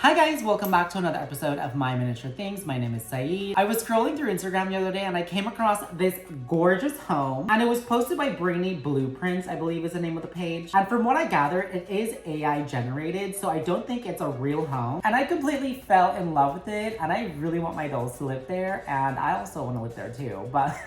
Hi guys, welcome back to another episode of My Miniature Things. My name is Saeed. I was scrolling through Instagram the other day and I came across this gorgeous home and it was posted by Brainy Blueprints, I believe is the name of the page. And from what I gather, it is AI generated, so I don't think it's a real home. And I completely fell in love with it and I really want my dolls to live there, and I also want to live there too, but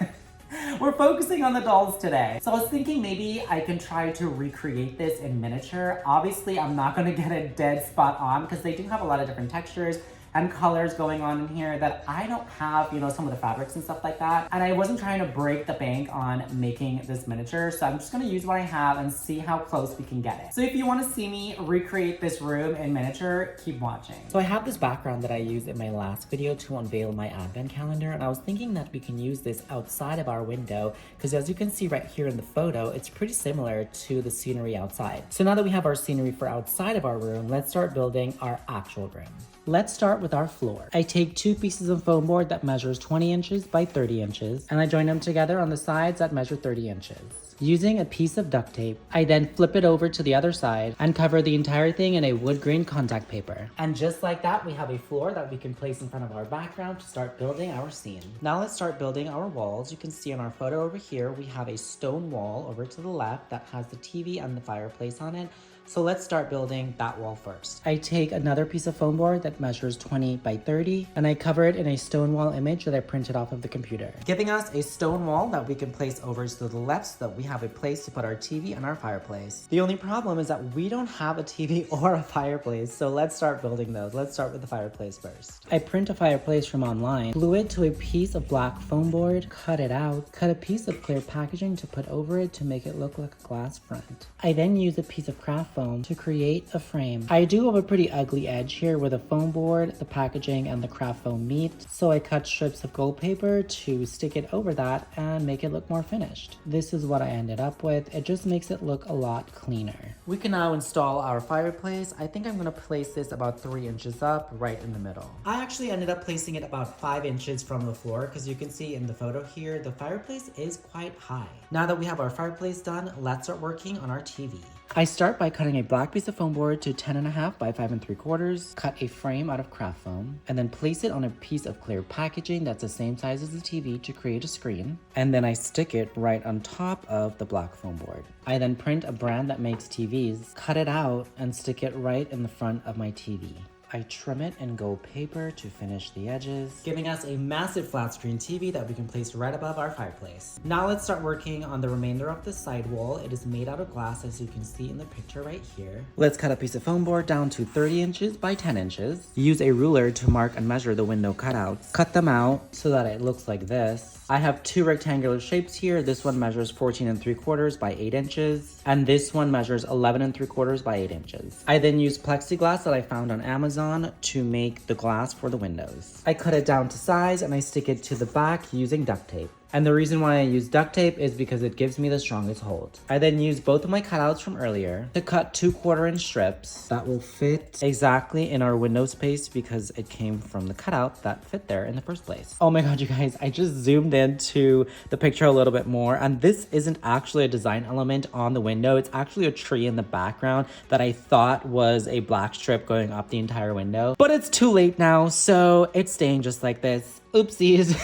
we're focusing on the dolls today. So I was thinking maybe I can try to recreate this in miniature. Obviously, I'm not gonna get it dead spot on because they do have a lot of different textures and colors going on in here that I don't have, some of the fabrics and stuff like that. And I wasn't trying to break the bank on making this miniature. So I'm just gonna use what I have and see how close we can get it. So if you wanna see me recreate this room in miniature, keep watching. So I have this background that I used in my last video to unveil my advent calendar. And I was thinking that we can use this outside of our window because as you can see right here in the photo, it's pretty similar to the scenery outside. So now that we have our scenery for outside of our room, let's start building our actual room. Let's start with our floor. I take 2 pieces of foam board that measures 20 inches by 30 inches, and I join them together on the sides that measure 30 inches. Using a piece of duct tape, I then flip it over to the other side and cover the entire thing in a wood grain contact paper. And just like that, we have a floor that we can place in front of our background to start building our scene. Now let's start building our walls. You can see in our photo over here, we have a stone wall over to the left that has the TV and the fireplace on it. So let's start building that wall first. I take another piece of foam board that measures 20 by 30 and I cover it in a stone wall image that I printed off of the computer, giving us a stone wall that we can place over to the left so that we have a place to put our TV and our fireplace. The only problem is that we don't have a TV or a fireplace, so let's start building those. Let's start with the fireplace first. I print a fireplace from online, glue it to a piece of black foam board, cut it out, cut a piece of clear packaging to put over it to make it look like a glass front. I then use a piece of craft foam to create a frame. I do have a pretty ugly edge here where the foam board, the packaging, and the craft foam meet, so I cut strips of gold paper to stick it over that and make it look more finished. This is what I ended up with. It just makes it look a lot cleaner. We can now install our fireplace. I think I'm gonna place this about 3 inches up, right in the middle. I actually ended up placing it about 5 inches from the floor because you can see in the photo here, the fireplace is quite high. Now that we have our fireplace done, let's start working on our TV. I start by cutting a black piece of foam board to 10.5 by 5 3/4, cut a frame out of craft foam, and then place it on a piece of clear packaging that's the same size as the TV to create a screen, and then I stick it right on top of the black foam board. I then print a brand that makes TVs, cut it out, and stick it right in the front of my TV. I trim it in gold paper to finish the edges, giving us a massive flat screen TV that we can place right above our fireplace. Now let's start working on the remainder of the side wall. It is made out of glass as you can see in the picture right here. Let's cut a piece of foam board down to 30 inches by 10 inches. Use a ruler to mark and measure the window cutouts. Cut them out so that it looks like this. I have 2 rectangular shapes here. This one measures 14 3/4 by 8 inches, and this one measures 11 3/4 by 8 inches. I then use plexiglass that I found on Amazon to make the glass for the windows. I cut it down to size and I stick it to the back using duct tape. And the reason why I use duct tape is because it gives me the strongest hold. I then use both of my cutouts from earlier to cut 2 1/4-inch strips that will fit exactly in our window space because it came from the cutout that fit there in the first place. Oh my god, you guys, I just zoomed into the picture a little bit more, and this isn't actually a design element on the window. It's actually a tree in the background that I thought was a black strip going up the entire window. But it's too late now, so it's staying just like this. Oopsies.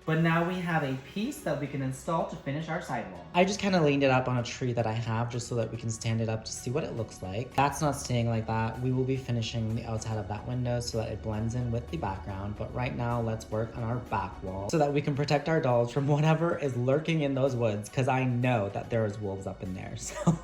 But now we have a piece that we can install to finish our sidewall. I just kind of leaned it up on a tree that I have just so that we can stand it up to see what it looks like. That's not staying like that. We will be finishing the outside of that window so that it blends in with the background. But right now, let's work on our back wall so that we can protect our dolls from whatever is lurking in those woods, because I know that there is wolves up in there. So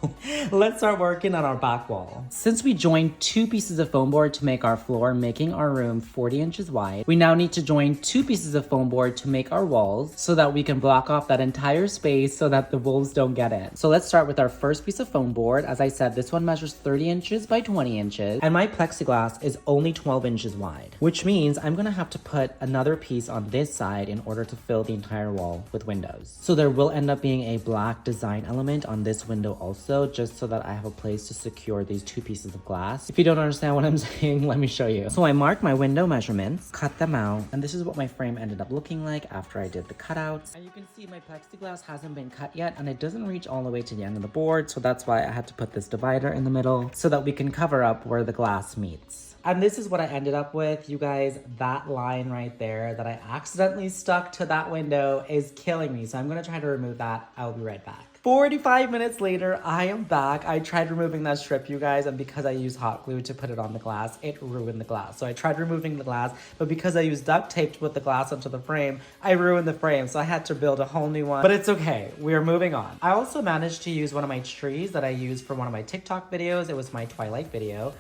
let's start working on our back wall. Since we joined 2 pieces of foam board to make our floor, making our room 40 inches wide, we now need to join 2 pieces of foam board to make our walls so that we can block off that entire space so that the wolves don't get in. So let's start with our first piece of foam board. As I said, this one measures 30 inches by 20 inches, and my plexiglass is only 12 inches wide, which means I'm gonna have to put another piece on this side in order to fill the entire wall with windows. So there will end up being a black design element on this window also, just so that I have a place to secure these 2 pieces of glass. If you don't understand what I'm saying, let me show you. So I marked my window measurements, cut them out, and this is what my frame ended up looking like after I did the cutouts. And you can see my plexiglass hasn't been cut yet, and it doesn't reach all the way to the end of the board, so that's why I had to put this divider in the middle so that we can cover up where the glass meets. And this is what I ended up with. You guys, that line right there that I accidentally stuck to that window is killing me. So I'm gonna try to remove that. I'll be right back. 45 minutes later, I am back. I tried removing that strip, you guys, and because I used hot glue to put it on the glass, it ruined the glass. So I tried removing the glass, but because I used duct tape to put the glass onto the frame, I ruined the frame. So I had to build a whole new one, but it's okay. We're moving on. I also managed to use one of my trees that I used for one of my TikTok videos. It was my Twilight video,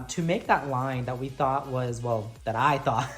to make that line that we thought was, well, that I thought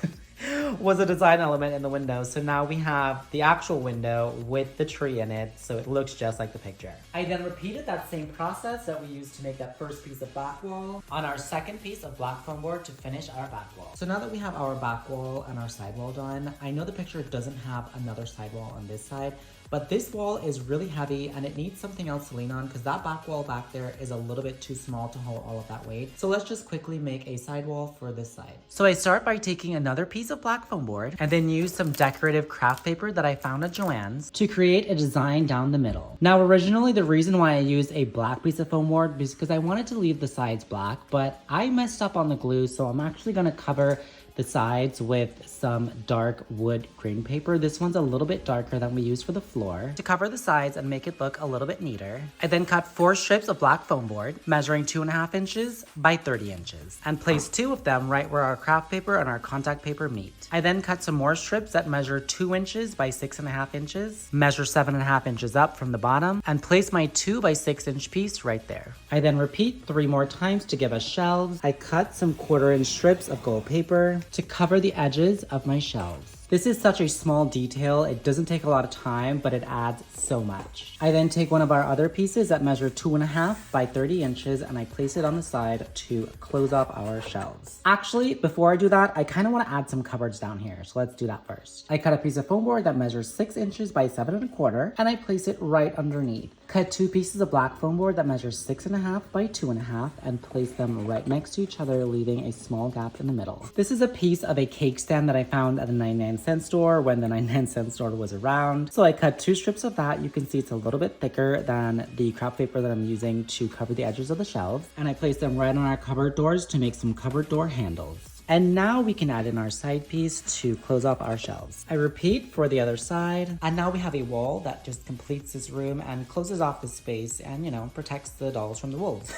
was a design element in the window. So now we have the actual window with the tree in it, so it looks just like the picture. I then repeated that same process that we used to make that first piece of back wall on our second piece of black foam board to finish our back wall. So now that we have our back wall and our side wall done, I know the picture doesn't have another side wall on this side, but this wall is really heavy and it needs something else to lean on because that back wall back there is a little bit too small to hold all of that weight. So let's just quickly make a side wall for this side. So I start by taking another piece of black foam board and then use some decorative craft paper that I found at Joann's to create a design down the middle. Now, originally the reason why I used a black piece of foam board is because I wanted to leave the sides black, but I messed up on the glue, so I'm actually gonna cover the sides with some dark wood grain paper. This one's a little bit darker than we used for the floor to cover the sides and make it look a little bit neater. I then cut 4 strips of black foam board measuring 2.5 inches by 30 inches and placed 2 of them right where our craft paper and our contact paper meet. I then cut some more strips that measure 2 inches by 6.5 inches, measure 7.5 inches up from the bottom, and place my 2 by 6 inch piece right there. I then repeat 3 more times to give us shelves. I cut some 1/4 inch strips of gold paper to cover the edges of my shelves. This is such a small detail, it doesn't take a lot of time, but it adds so much. I then take one of our other pieces that measure 2.5 by 30 inches and I place it on the side to close up our shelves. Actually, before I do that, I kind of want to add some cupboards down here, so let's do that first. I cut a piece of foam board that measures 6 inches by 7.25 and I place it right underneath. Cut 2 pieces of black foam board that measures 6.5 by 2.5 and place them right next to each other, leaving a small gap in the middle. This is a piece of a cake stand that I found at the 99-cent store when the 99-cent store was around. So I cut 2 strips of that. You can see it's a little bit thicker than the craft paper that I'm using to cover the edges of the shelves. And I place them right on our cupboard doors to make some cupboard door handles. And now we can add in our side piece to close off our shelves. I repeat for the other side. And now we have a wall that just completes this room and closes off the space and, you know, protects the dolls from the wolves.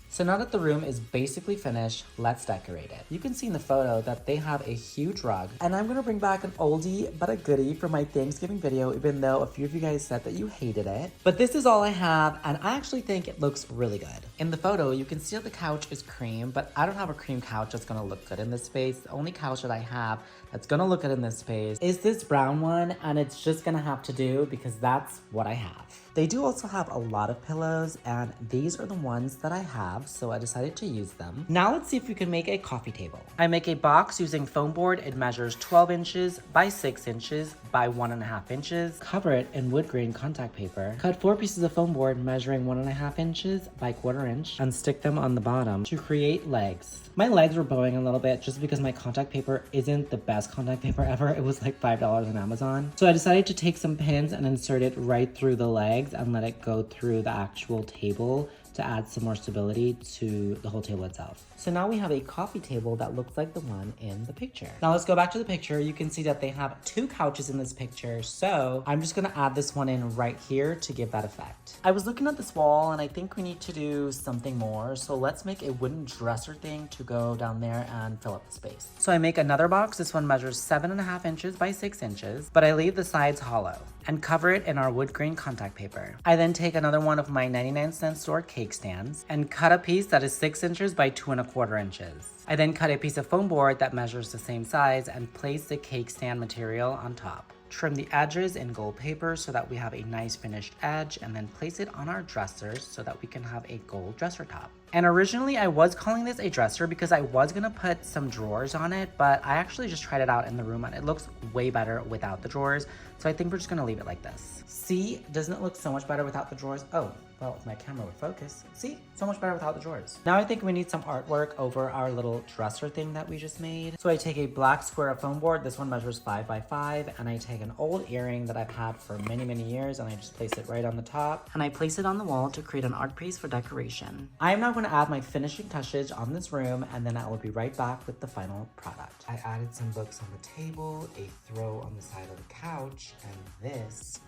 So now that the room is basically finished, let's decorate it. You can see in the photo that they have a huge rug, and I'm gonna bring back an oldie but a goodie for my Thanksgiving video, even though a few of you guys said that you hated it. But this is all I have, and I actually think it looks really good. In the photo, you can see that the couch is cream, but I don't have a cream couch that's gonna look good in this space. The only couch that I have that's gonna look good in this space is this brown one, and it's just gonna have to do because that's what I have. They do also have a lot of pillows, and these are the ones that I have, so I decided to use them. Now let's see if we can make a coffee table. I make a box using foam board. It measures 12 inches by 6 inches by 1.5 inches. Cover it in wood grain contact paper. Cut 4 pieces of foam board measuring 1.5 inches by 1/4 inch and stick them on the bottom to create legs. My legs were bowing a little bit just because my contact paper isn't the best contact paper ever. It was like $5 on Amazon. So I decided to take some pins and insert it right through the legs and let it go through the actual table to add some more stability to the whole table itself. So now we have a coffee table that looks like the one in the picture. Now let's go back to the picture. You can see that they have 2 couches in this picture. So I'm just gonna add this one in right here to give that effect. I was looking at this wall and I think we need to do something more. So let's make a wooden dresser thing to go down there and fill up the space. So I make another box. This one measures 7.5 inches by 6 inches, but I leave the sides hollow and cover it in our wood grain contact paper. I then take another one of my 99-cent store cake stands and cut a piece that is 6 inches by 2.25 inches. I then cut a piece of foam board that measures the same size and place the cake stand material on top. Trim the edges in gold paper so that we have a nice finished edge, and then place it on our dressers so that we can have a gold dresser top. And originally I was calling this a dresser because I was gonna put some drawers on it, but I actually just tried it out in the room and it looks way better without the drawers. So I think we're just gonna leave it like this. See, doesn't it look so much better without the drawers? Oh, well, if my camera would focus. See, so much better without the drawers. Now I think we need some artwork over our little dresser thing that we just made. So I take a black square of foam board. This one measures 5 by 5, and I take an old earring that I've had for many, many years, and I just place it right on the top, and I place it on the wall to create an art piece for decoration. I am now going to add my finishing touches on this room, and then I will be right back with the final product. I added some books on the table, a throw on the side of the couch, and this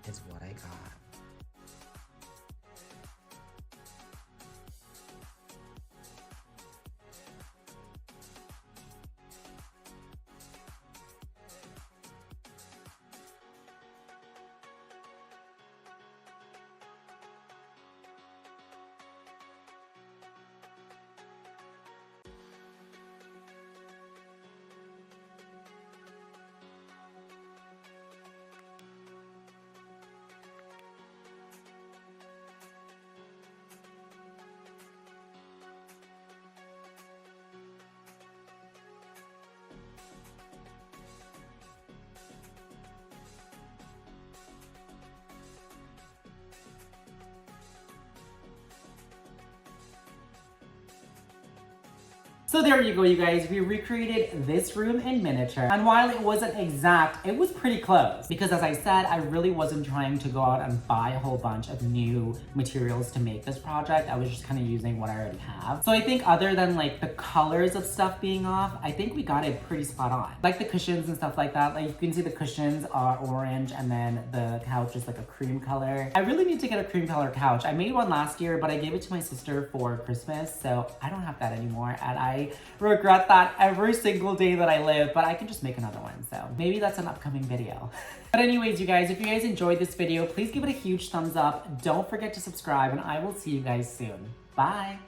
is what I got. So there you go, you guys. We recreated this room in miniature. And while it wasn't exact, it was pretty close. Because as I said, I really wasn't trying to go out and buy a whole bunch of new materials to make this project. I was just kind of using what I already have. So I think other than like the colors of stuff being off, I think we got it pretty spot on. Like the cushions and stuff like that. Like you can see the cushions are orange and then the couch is like a cream color. I really need to get a cream color couch. I made one last year, but I gave it to my sister for Christmas. So I don't have that anymore. And I regret that every single day that I live, but I can just make another one. So maybe that's an upcoming video. But anyways, you guys, if you guys enjoyed this video, please give it a huge thumbs up. Don't forget to subscribe, and I will see you guys soon. Bye.